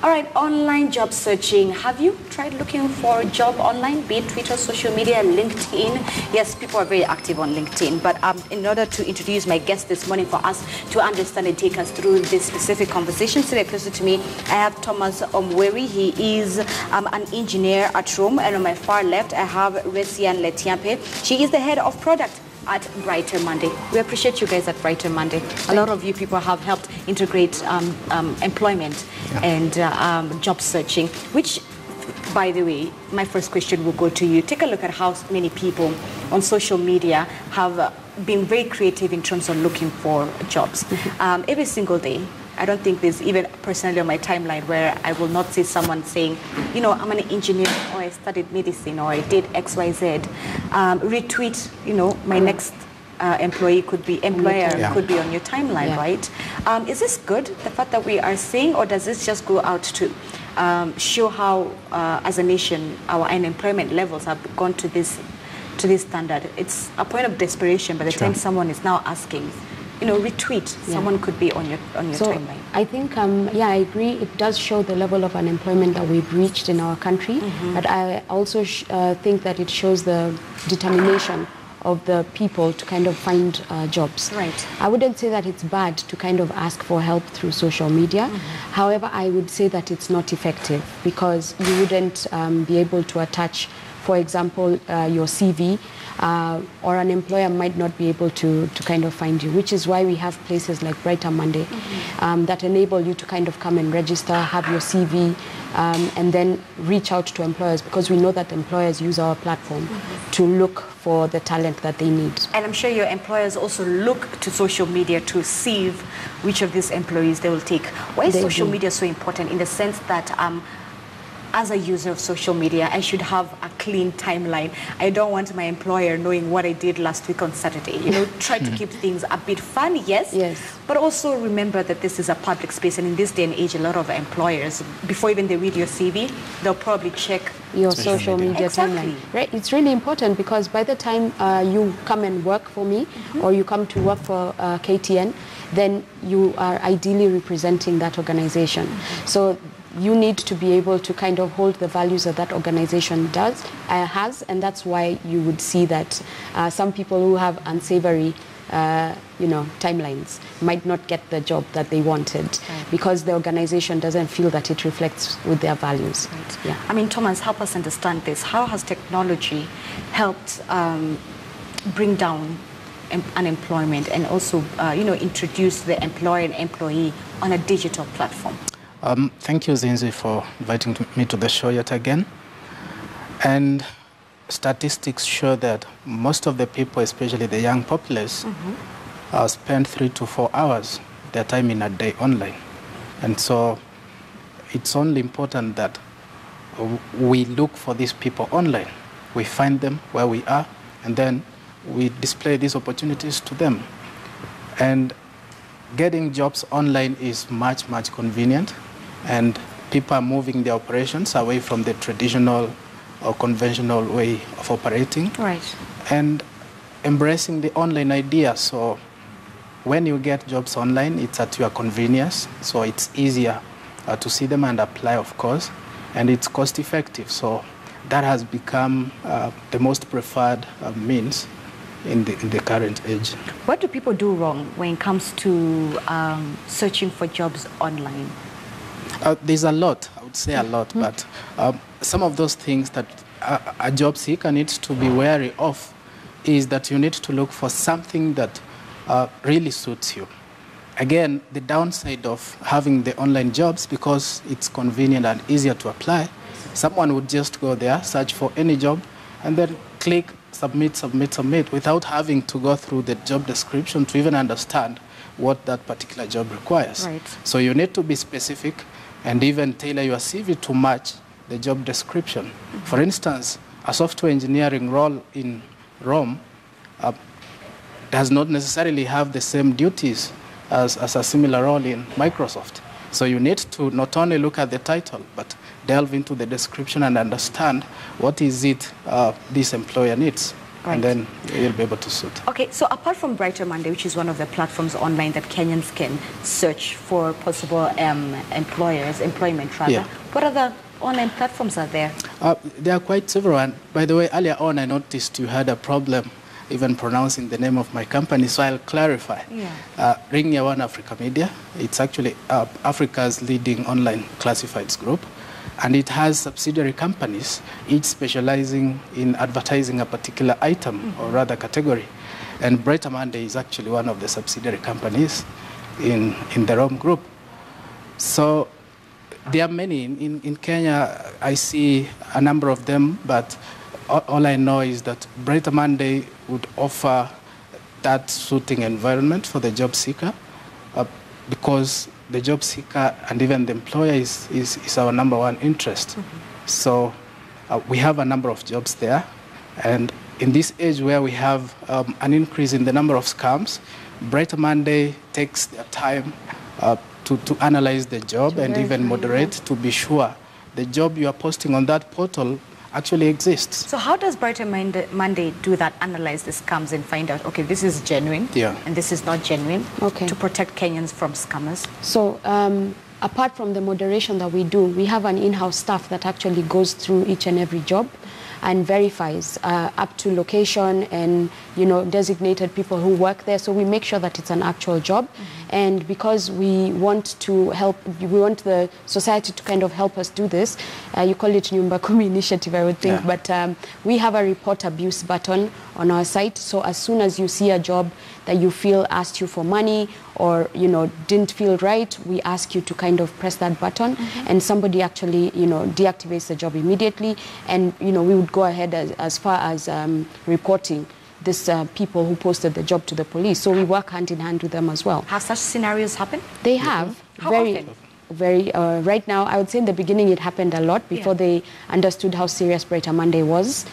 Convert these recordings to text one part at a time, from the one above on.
All right, online job searching. Have you tried looking for a job online, be it Twitter, social media, LinkedIn? Yes, people are very active on LinkedIn. But in order to introduce my guest this morning for us to understand and take us through this specific conversation, sitting closer to me, I have Thomas Omweri. He is an engineer at Rome. And on my far left, I have Resian Letiampe. She is the head of product at Brighton Monday. We appreciate you guys at Brighton Monday. A lot of you people have helped integrate employment and job searching, which, by the way, my first question will go to you. Take a look at how many people on social media have been very creative in terms of looking for jobs. Every single day. I don't think there's even personally on my timeline where I will not see someone saying, you know, I'm an engineer, or I studied medicine, or I did XYZ. Retweet, you know, my next employer could be on your timeline, right? Is this good, the fact that we are seeing, or does this just go out to show how, as a nation, our unemployment levels have gone to this standard? It's a point of desperation by the time someone is now asking, you know, retweet. Someone could be on your timeline. I think, I agree. It does show the level of unemployment that we've reached in our country. But I also think that it shows the determination of the people to kind of find jobs. Right. I wouldn't say that it's bad to kind of ask for help through social media. However, I would say that it's not effective because you wouldn't be able to attach, for example, your CV, or an employer might not be able to kind of find you, which is why we have places like Brighton Monday that enable you to kind of come and register, have your CV, and then reach out to employers, because we know that employers use our platform to look for the talent that they need. And I'm sure your employers also look to social media to see which of these employees they will take. Why is social media so important in the sense that as a user of social media, I should have a clean timeline. I don't want my employer knowing what I did last week on Saturday. You know, try to keep things a bit fun, yes, but also remember that this is a public space, and in this day and age, a lot of employers, before even they read your CV, they'll probably check your social media timeline. Right, it's really important because by the time you come and work for me, or you come to work for KTN, then you are ideally representing that organization. So you need to be able to kind of hold the values that that organization has, and that's why you would see that some people who have unsavory, timelines might not get the job that they wanted because the organization doesn't feel that it reflects with their values. Right. Yeah. I mean, Thomas, help us understand this. How has technology helped bring down unemployment and also, introduce the employer and employee on a digital platform? Thank you, Zinzi, for inviting me to the show yet again. And statistics show that most of the people, especially the young populace, spend 3 to 4 hours of their time in a day online. And so it's only important that we look for these people online. We find them where we are, and then we display these opportunities to them. And getting jobs online is much, much convenient. And people are moving their operations away from the traditional or conventional way of operating. Right. And embracing the online idea. So when you get jobs online, it's at your convenience. So it's easier to see them and apply, of course. And it's cost effective. So that has become the most preferred means in the current age. What do people do wrong when it comes to searching for jobs online? There's a lot, I would say a lot, but some of those things that a job seeker needs to be wary of is that you need to look for something that really suits you. Again, the downside of having the online jobs, because it's convenient and easier to apply, someone would just go there, search for any job, and then click submit, submit, submit, without having to go through the job description to even understand what that particular job requires. Right. So you need to be specific and even tailor your CV to match the job description. For instance, a software engineering role in Rome does not necessarily have the same duties as a similar role in Microsoft. So you need to not only look at the title, but delve into the description and understand what is it this employer needs. Right. and then you'll be able to suit. Okay, so apart from Brighton Monday, which is one of the platforms online that Kenyans can search for possible employment rather, Yeah. what other online platforms are there? There are quite several. And by the way, earlier on, I noticed you had a problem even pronouncing the name of my company, so I'll clarify. Yeah. Ring Near One Africa Media. It's actually Africa's leading online classifieds group, and it has subsidiary companies, each specializing in advertising a particular item or rather category. And Brighton Monday is actually one of the subsidiary companies in the ROM group. So there are many. In Kenya, I see a number of them, but all I know is that Brighton Monday would offer that suiting environment for the job seeker because the job seeker and even the employer is our number one interest. So we have a number of jobs there. And in this age where we have an increase in the number of scams, Brighton Monday takes their time to analyze the job and even moderate to be sure the job you are posting on that portal actually exists. So how does Brighton Monday do that, analyze the scams and find out, okay, this is genuine and this is not genuine, to protect Kenyans from scammers? So apart from the moderation that we do, we have an in-house staff that actually goes through each and every job and verifies up to location and, you know, designated people who work there. So we make sure that it's an actual job. And because we want to help, we want the society to kind of help us do this, you call it Nyumba Kumi initiative, I would think, but we have a report abuse button on our site. So as soon as you see a job that you feel asked you for money or, you know, didn't feel right, we ask you to kind of press that button and somebody actually, you know, deactivates the job immediately. And, you know, we would go ahead as far as reporting this people who posted the job to the police. So we work hand in hand with them as well. Have such scenarios happened? They have. How often? Very, right now, I would say in the beginning it happened a lot before they understood how serious Brighton Monday was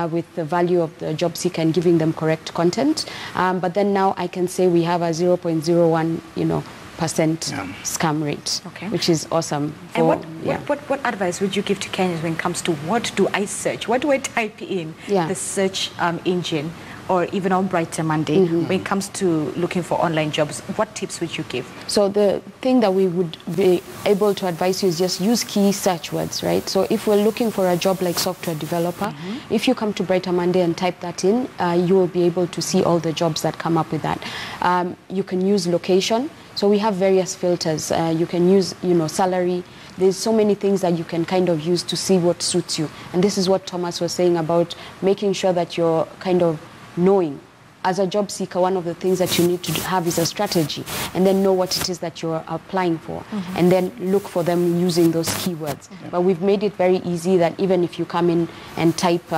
with the value of the job seeker and giving them correct content. But then now I can say we have a 0.01, you know, percent scam rate, which is awesome. And what advice would you give to Kenyans when it comes to what do I search? What do I type in the search engine or even on Brighton Monday when it comes to looking for online jobs? What tips would you give? So the thing that we would be able to advise you is just use key search words, right? So if we're looking for a job like software developer, if you come to Brighton Monday and type that in, you will be able to see all the jobs that come up with that. You can use location. So we have various filters. You can use, you know, salary. There's so many things that you can kind of use to see what suits you. And this is what Thomas was saying about making sure that you're kind of knowing. As a job seeker, one of the things that you need to have is a strategy and then know what it is that you're applying for and then look for them using those keywords. But we've made it very easy that even if you come in and type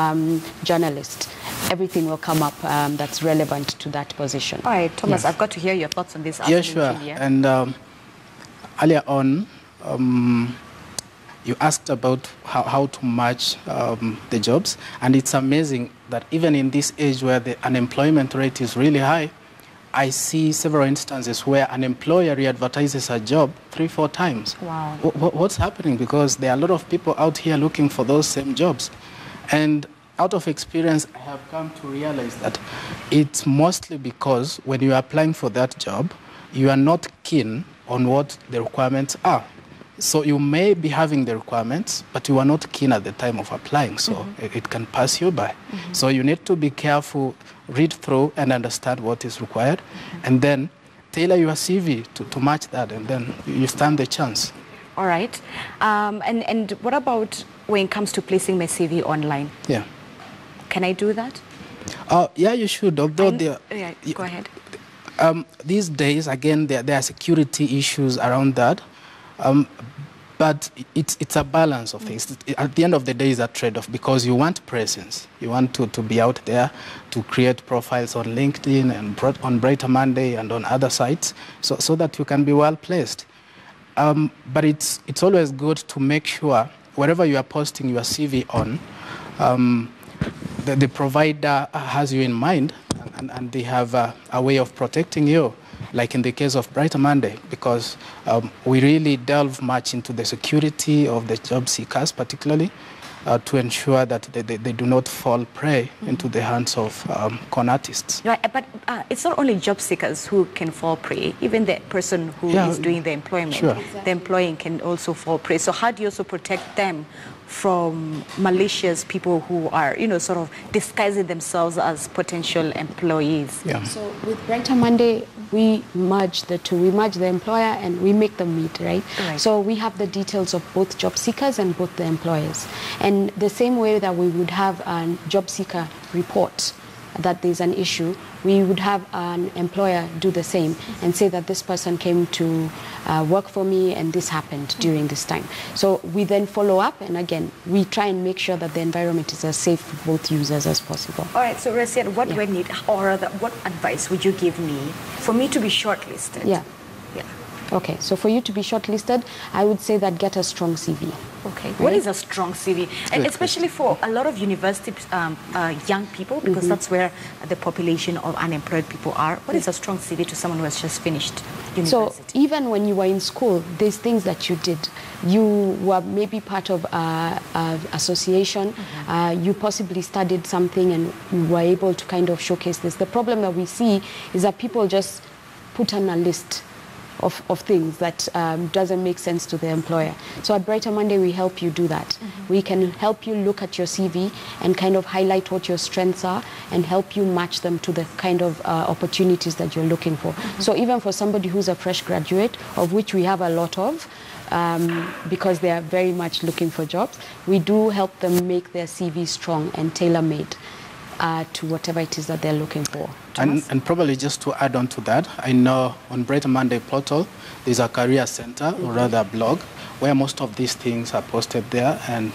journalist, everything will come up that's relevant to that position. All right, Thomas, I've got to hear your thoughts on this. Yeah, sure. And earlier on, you asked about how to match the jobs, and it's amazing that even in this age where the unemployment rate is really high, I see several instances where an employer re-advertises a job 3-4 times. Wow. What's happening? Because there are a lot of people out here looking for those same jobs. And out of experience, I have come to realize that it's mostly because when you are applying for that job, you are not keen on what the requirements are. So you may be having the requirements, but you are not keen at the time of applying, so it can pass you by. So you need to be careful, read through and understand what is required, and then tailor your CV to match that, and then you stand the chance. All right. And what about when it comes to placing my CV online? Yeah. Can I do that? Yeah, you should, although go ahead. These days, again, there are security issues around that. But it's a balance of things. At the end of the day, it's a trade-off because you want presence. You want to be out there to create profiles on LinkedIn and on Brighton Monday and on other sites so that you can be well placed. But it's always good to make sure wherever you are posting your CV on, the provider has you in mind and they have a way of protecting you. Like in the case of Brighton Monday, because we really delve much into the security of the job seekers particularly, to ensure that they do not fall prey into the hands of con artists. Right, but it's not only job seekers who can fall prey. Even the person who is doing the employment, the employing can also fall prey. So how do you also protect them from malicious people who are, sort of disguising themselves as potential employees? Yeah. So with Brighton Monday, we merge the two. We merge the employer and we make them meet, right? So we have the details of both job seekers and both the employers. And the same way that we would have a job seeker report that there's an issue, we would have an employer do the same and say that this person came to work for me and this happened during this time. So we then follow up, and again, we try and make sure that the environment is as safe for both users as possible. All right, so Rasiat, what do I need, or rather, what advice would you give me for me to be shortlisted? Yeah. Okay, so for you to be shortlisted, I would say that get a strong CV. Okay, right? What is a strong CV? And especially for a lot of university young people, because that's where the population of unemployed people are. What is a strong CV to someone who has just finished university? So even when you were in school, there's things that you did. You were maybe part of an association. You possibly studied something and you were able to kind of showcase this. The problem that we see is that people just put on a list of things that doesn't make sense to the employer. So at Brighton Monday, we help you do that. We can help you look at your CV and kind of highlight what your strengths are and help you match them to the kind of opportunities that you're looking for. So even for somebody who's a fresh graduate, of which we have a lot of, because they are very much looking for jobs, we do help them make their CV strong and tailor-made to whatever it is that they're looking for. And probably just to add on to that, I know on Brighton Monday portal, there's a career center, or rather a blog, where most of these things are posted there, and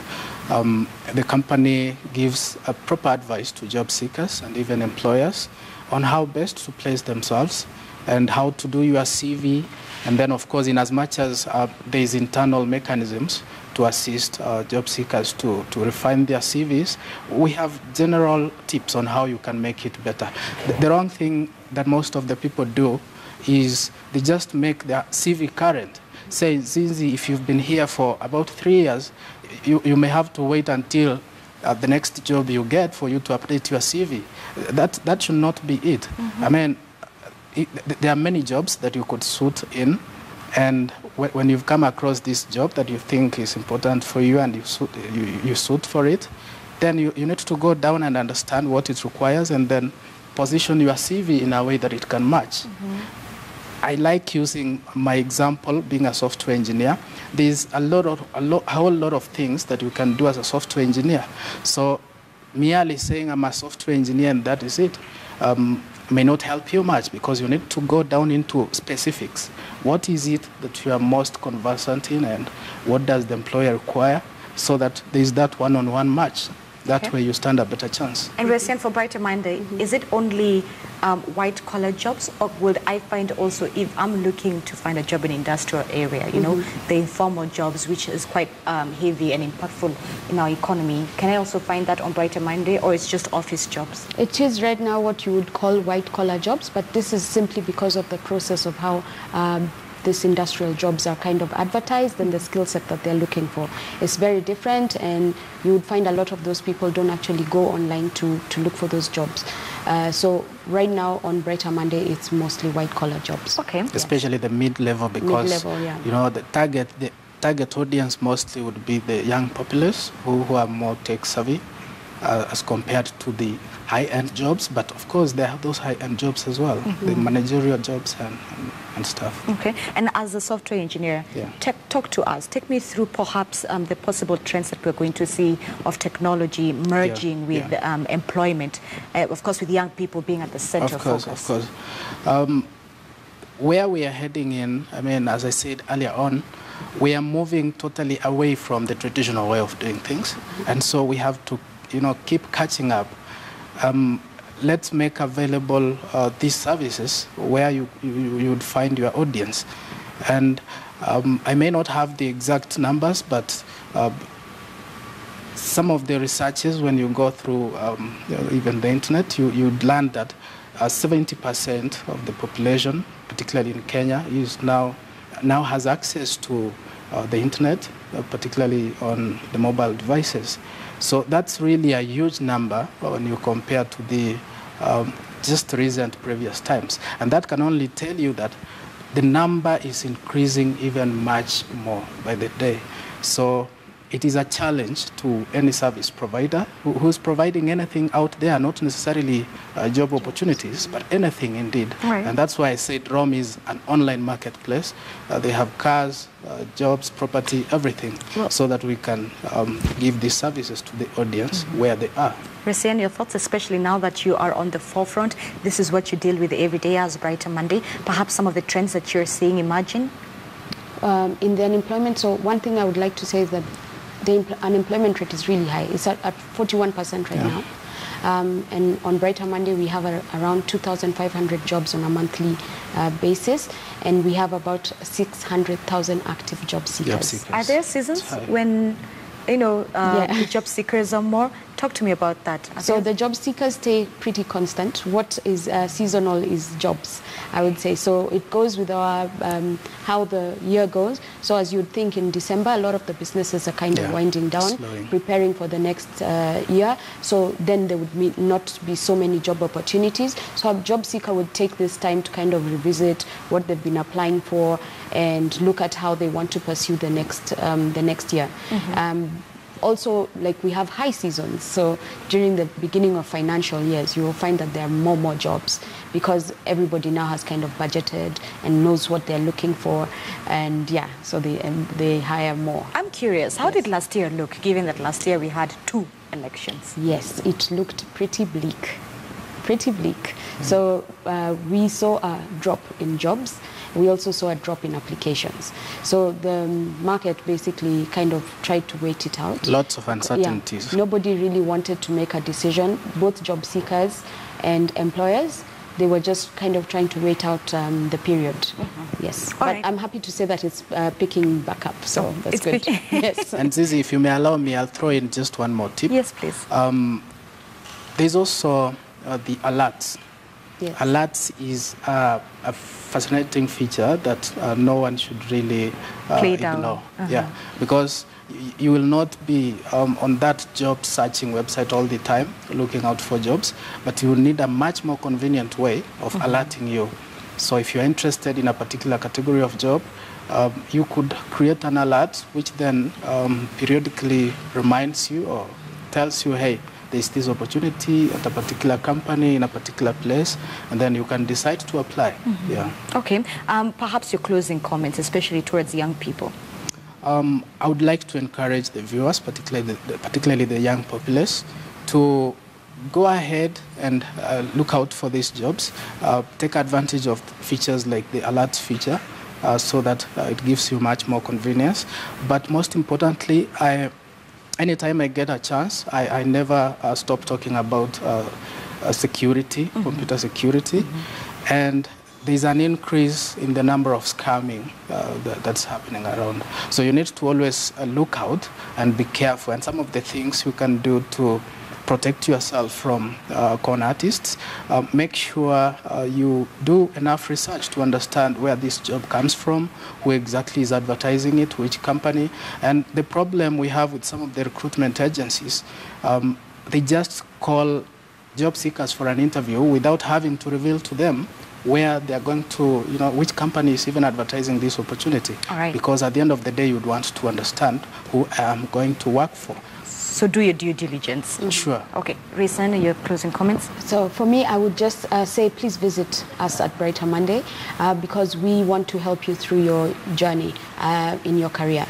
the company gives a proper advice to job seekers and even employers on how best to place themselves and how to do your CV. And then, of course, in as much as there's internal mechanisms to assist job seekers to refine their CVs, we have general tips on how you can make it better. The wrong thing that most of the people do is they just make their CV current. Say, Zinzi, if you've been here for about 3 years, you may have to wait until the next job you get for you to update your CV. That should not be it. I mean, there are many jobs that you could suit in, and when you've come across this job that you think is important for you and you suit for it, then you need to go down and understand what it requires and then position your CV in a way that it can match. I like using my example, being a software engineer. There's a whole lot of things that you can do as a software engineer. So merely saying I'm a software engineer and that is it, may not help you much, because you need to go down into specifics. What is it that you are most conversant in, and what does the employer require, so that there is that one-on-one match. That way you stand a better chance. And we're saying for Brighton Monday, is it only white-collar jobs, or would I find also, if I'm looking to find a job in industrial area, you know, the informal jobs, which is quite heavy and impactful in our economy, can I also find that on Brighton Monday, or it's just office jobs? It is right now what you would call white-collar jobs, but this is simply because of the process of how these industrial jobs are kind of advertised and the skill set that they're looking for. It's very different, and you would find a lot of those people don't actually go online to look for those jobs. So right now on Brighton Monday, it's mostly white-collar jobs. Okay. Especially the mid-level, because you know, the target audience mostly would be the young populace who are more tech-savvy as compared to the high-end jobs. But of course, there are those high-end jobs as well, the managerial jobs and stuff. Okay. And as a software engineer, talk to us. Take me through perhaps the possible trends that we're going to see of technology merging with employment, of course, with young people being at the center of focus. Of course. Where we are heading in, I mean, as I said earlier on, we are moving totally away from the traditional way of doing things. And so we have to, you know, keep catching up. Let's make available these services where you would find your audience. And I may not have the exact numbers, but some of the researches, when you go through even the internet, you'd learn that 70% of the population, particularly in Kenya, is now has access to the internet, particularly on the mobile devices. So that's really a huge number when you compare to the just recent previous times. And that can only tell you that the number is increasing even much more by the day. So it is a challenge to any service provider who's providing anything out there, not necessarily job opportunities, but anything indeed. Right. And that's why I said Rome is an online marketplace. They have cars, jobs, property, everything, so that we can give these services to the audience where they are. Resian, your thoughts, especially now that you are on the forefront. This is what you deal with every day as Brighton Monday. Perhaps some of the trends that you're seeing emerging? In the unemployment, so one thing I would like to say is that the unemployment rate is really high. It's at 41% right now. And on Brighton Monday, we have around 2,500 jobs on a monthly basis, and we have about 600,000 active job seekers. Are there seasons when, the job seekers are more? Talk to me about that. So the job seekers stay pretty constant. What is seasonal is jobs, I would say. So it goes with our how the year goes. So as you'd think, in December, a lot of the businesses are kind of winding down, preparing for the next year. So then there would not be so many job opportunities. So a job seeker would take this time to kind of revisit what they've been applying for and look at how they want to pursue the next year. Also, like, we have high seasons, so during the beginning of financial years, you will find that there are more jobs because everybody now has kind of budgeted and knows what they're looking for, and so they hire more. I'm curious, how did last year look, given that last year we had 2 elections? Yes, it looked pretty bleak. So we saw a drop in jobs. We also saw a drop in applications. So the market basically kind of tried to wait it out. Lots of uncertainties. Nobody really wanted to make a decision. Both job seekers and employers, they were just kind of trying to wait out the period. Yes. But I'm happy to say that it's picking back up, so that's good. Yes. And Zizi, if you may allow me, I'll throw in just one more tip. Yes, please. There's also the alerts. Yes. Alerts is a fascinating feature that no one should really ignore. Yeah, because you will not be on that job searching website all the time looking out for jobs, but you will need a much more convenient way of alerting you. So if you're interested in a particular category of job, you could create an alert which then periodically reminds you or tells you, hey, there's this opportunity at a particular company in a particular place, and then you can decide to apply. Okay. Perhaps your closing comments, especially towards young people. I would like to encourage the viewers, particularly the young populace, to go ahead and look out for these jobs. Take advantage of features like the alert feature, so that it gives you much more convenience. But most importantly, anytime I get a chance, I never stop talking about security, computer security. And there's an increase in the number of scamming that's happening around. So you need to always look out and be careful. And some of the things you can do to protect yourself from con artists, make sure you do enough research to understand where this job comes from, who exactly is advertising it, which company. And the problem we have with some of the recruitment agencies, they just call job seekers for an interview without having to reveal to them where they're going to, which company is even advertising this opportunity. Because at the end of the day, you'd want to understand who I'm going to work for. So do your due diligence. Sure. Okay. Risa, your closing comments? So for me, I would just say please visit us at Brighton Monday because we want to help you through your journey in your career.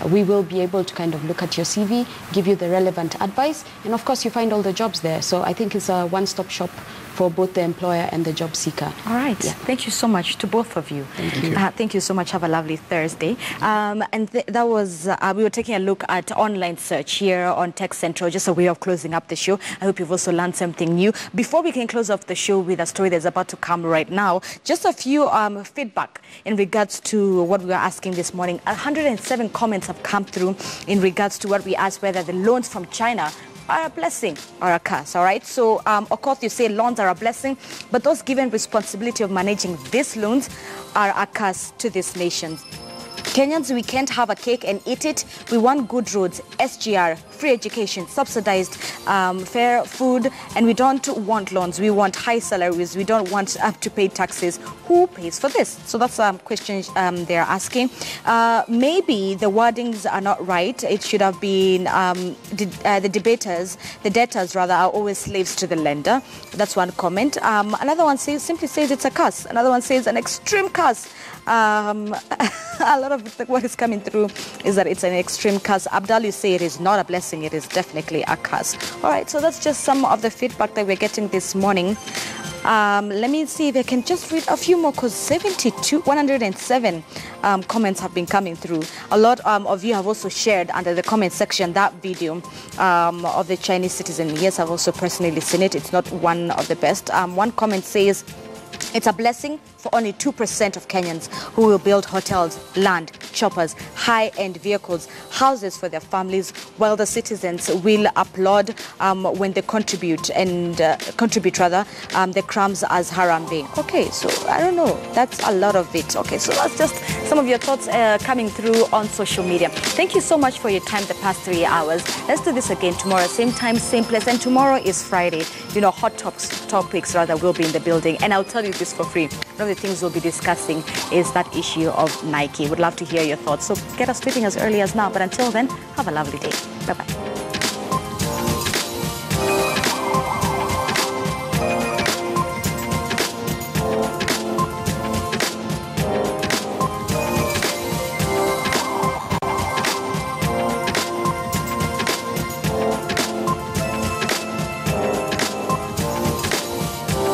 We will be able to kind of look at your CV, give you the relevant advice, and of course you find all the jobs there. So I think it's a one-stop shop for both the employer and the job seeker. All right. Yeah. Thank you so much to both of you. Thank you. Thank you so much. Have a lovely Thursday. And that was, we were taking a look at online search here on Tech Central, just a way of closing up the show. I hope you've also learned something new. Before we can close off the show with a story that's about to come right now, just a few feedback in regards to what we were asking this morning. 107 comments have come through in regards to what we asked, whether the loans from China are a blessing or a curse. All right, so of course you say loans are a blessing, but those given responsibility of managing these loans are a curse to these nations. Kenyans, we can't have a cake and eat it. We want good roads, SGR, free education, subsidized fair food, and we don't want loans. We want high salaries. We don't want to pay taxes. Who pays for this? So that's a question they're asking. Maybe the wordings are not right. It should have been the debtors rather, are always slaves to the lender. That's one comment. Another one simply says it's a curse. Another one says an extreme curse. A lot of what is coming through is that it's an extreme curse. Abdal, you say it is not a blessing, it is definitely a curse. All right, so that's just some of the feedback that we're getting this morning. Let me see if I can just read a few more, because 107 comments have been coming through. A lot of you have also shared under the comment section that video of the Chinese citizen. Yes, I've also personally seen it. It's not one of the best. One comment says, it's a blessing for only 2% of Kenyans who will build hotels, land, shoppers, high-end vehicles, houses for their families, while the citizens will applaud when they contribute the crumbs as Harambe. Okay, so I don't know. That's a lot of it. Okay, so that's just some of your thoughts coming through on social media. Thank you so much for your time the past 3 hours. Let's do this again tomorrow, same time, same place. And tomorrow is Friday. You know, hot topics rather will be in the building. And I'll tell you this for free. One of the things we'll be discussing is that issue of Nike. Would love to hear your thoughts. So get us tweeting as early as now. But until then, have a lovely day. Bye-bye.